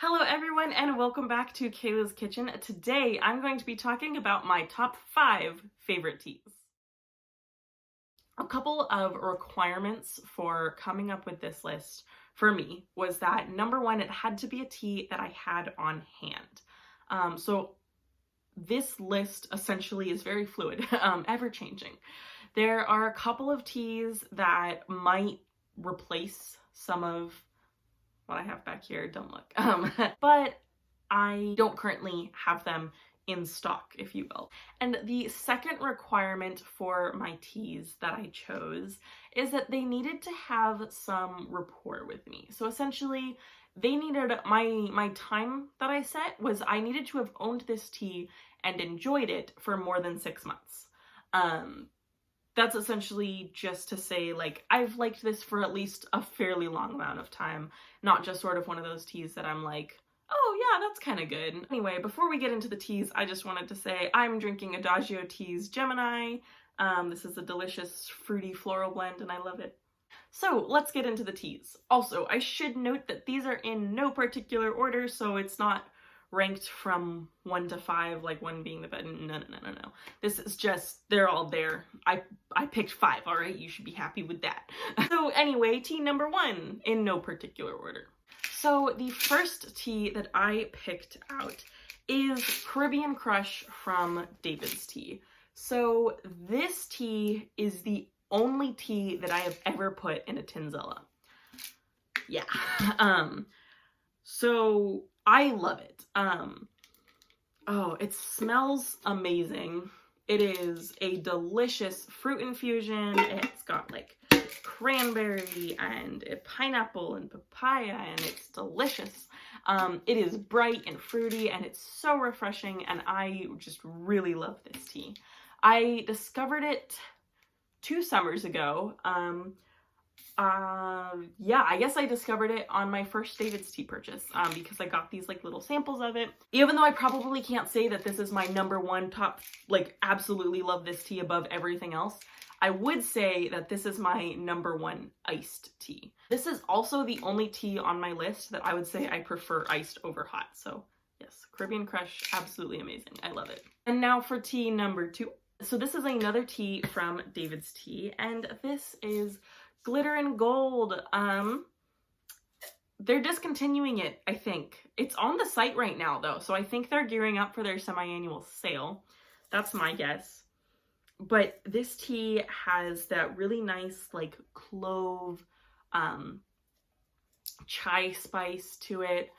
Hello everyone and welcome back to Kayla's Kitchen. Today I'm going to be talking about my top 5 favorite teas. A couple of requirements for coming up with this list for me was that number one, it had to be a tea that I had on hand. So this list essentially is very fluid, ever changing. There are a couple of teas that might replace some of what I have back here, don't look. But I don't currently have them in stock, if you will. And the second requirement for my teas that I chose is that they needed to have some rapport with me. So essentially, they needed, my time that I set was I needed to have owned this tea and enjoyed it for more than 6 months. That's essentially just to say, like, I've liked this for at least a fairly long amount of time, not just sort of one of those teas that I'm like, oh yeah, that's kind of good. Anyway, before we get into the teas, I just wanted to say I'm drinking Adagio Tea's Gemini. This is a delicious fruity floral blend and I love it. So let's get into the teas. Also, I should note that these are in no particular order, so it's not ranked from 1 to 5, like 1 being the best. No. This is just, they're all there. I picked 5, all right? You should be happy with that. So anyway, tea number 1 in no particular order. So the first tea that I picked out is Caribbean Crush from David's Tea. So this tea is the only tea that I have ever put in a Tinzella. Yeah. So I love it. Oh, it smells amazing. It is a delicious fruit infusion. It's got like cranberry and pineapple and papaya, and it's delicious. It is bright and fruity, and it's so refreshing, and I just really love this tea. I discovered it 2 summers ago. Yeah, I guess I discovered it on my first David's Tea purchase, because I got these like little samples of it. Even though I probably can't say that this is my number 1 top, like absolutely love this tea above everything else, I would say that this is my number 1 iced tea. This is also the only tea on my list that I would say I prefer iced over hot. So yes, Caribbean Crush, absolutely amazing. I love it. And now for tea number 2. So this is another tea from David's Tea, and this is Glitter and Gold. They're discontinuing it, I think. It's on the site right now though, so I think they're gearing up for their semi-annual sale. That's my guess. But this tea has that really nice like clove, chai spice to it.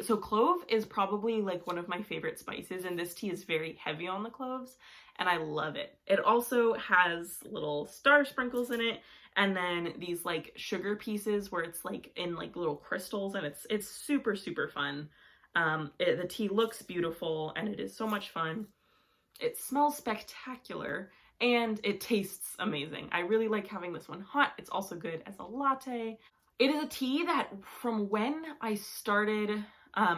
So clove is probably like one of my favorite spices, and this tea is very heavy on the cloves, and I love it. It also has little star sprinkles in it, and then these like sugar pieces where it's like in like little crystals, and it's super, super fun. The tea looks beautiful, and it is so much fun. It smells spectacular, and it tastes amazing. I really like having this one hot. It's also good as a latte. It is a tea that from when I started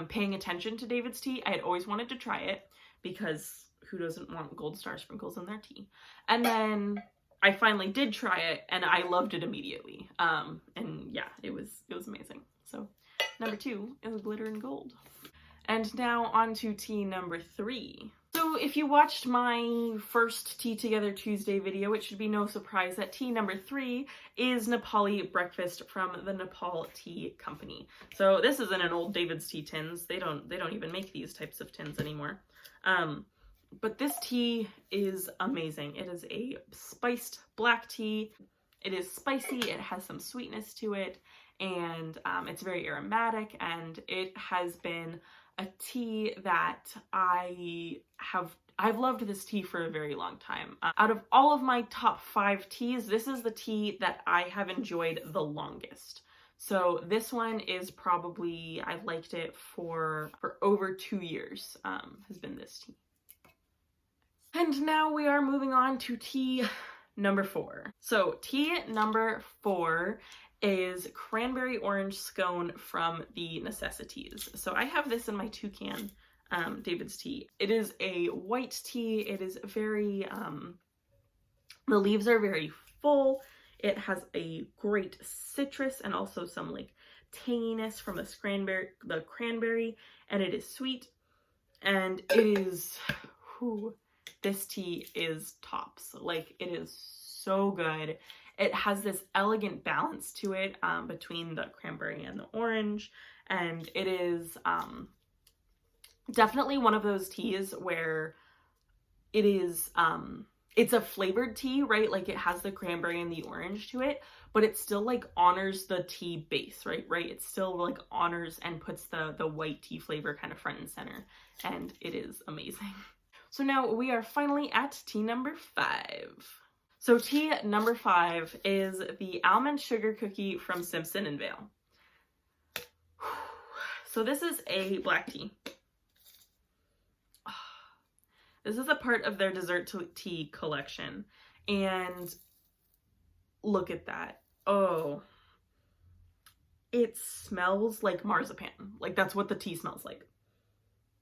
paying attention to David's Tea, I had always wanted to try it, because who doesn't want gold star sprinkles in their tea? And then I finally did try it, and I loved it immediately. And yeah, it was amazing. So number 2 is Glitter and Gold. And now on to tea number 3. So if you watched my first Tea Together Tuesday video, it should be no surprise that tea number 3 is Nepali Breakfast from the Nepal Tea Company. So this is in an old David's Tea tins. They don't even make these types of tins anymore. But this tea is amazing. It is a spiced black tea. It is spicy, it has some sweetness to it, and it's very aromatic, and it has been a tea that I've loved this tea for a very long time. Out of all of my top 5 teas, this is the tea that I have enjoyed the longest. So this one is probably, I've liked it for over 2 years, has been this tea. And now we are moving on to tea number 4. So tea number 4 is Cranberry Orange Scone from the Necessities. So I have this in my toucan David's Tea. It is a white tea. It is very, the leaves are very full. It has a great citrus and also some like tanginess from the cranberry, and it is sweet, and it is, whew, this tea is tops. Like, it is so good. It has this elegant balance to it between the cranberry and the orange, and it is definitely one of those teas where it is, it's a flavored tea, right? Like, it has the cranberry and the orange to it, but it still like honors the tea base, right? It still like honors and puts the white tea flavor kind of front and center, and it is amazing. So now we are finally at tea number 5. So tea number 5 is the almond sugar cookie from Simpson and Vale. So this is a black tea. This is a part of their dessert tea collection, and look at that. Oh, it smells like marzipan. Like, that's what the tea smells like.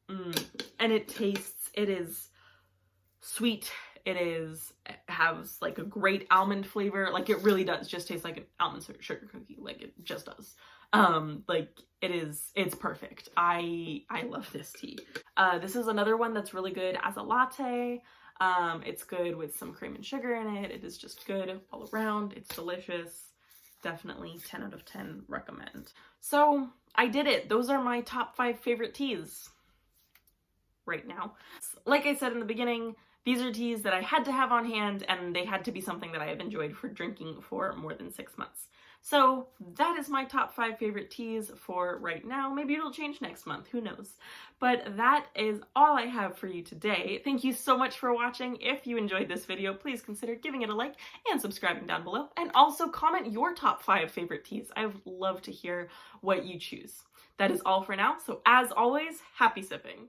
And it tastes, it is sweet. It has like a great almond flavor. Like, it really does just taste like an almond sugar cookie. Like, it just does. Like, it's perfect. I love this tea. This is another one that's really good as a latte. It's good with some cream and sugar in it. It is just good all around. It's delicious. Definitely 10 out of 10 recommend. So I did it. Those are my top 5 favorite teas right now. Like I said in the beginning, these are teas that I had to have on hand, and they had to be something that I have enjoyed for drinking for more than 6 months. So that is my top 5 favorite teas for right now. Maybe it'll change next month, who knows? But that is all I have for you today. Thank you so much for watching. If you enjoyed this video, please consider giving it a like and subscribing down below. And also comment your top 5 favorite teas. I would love to hear what you choose. That is all for now. So as always, happy sipping.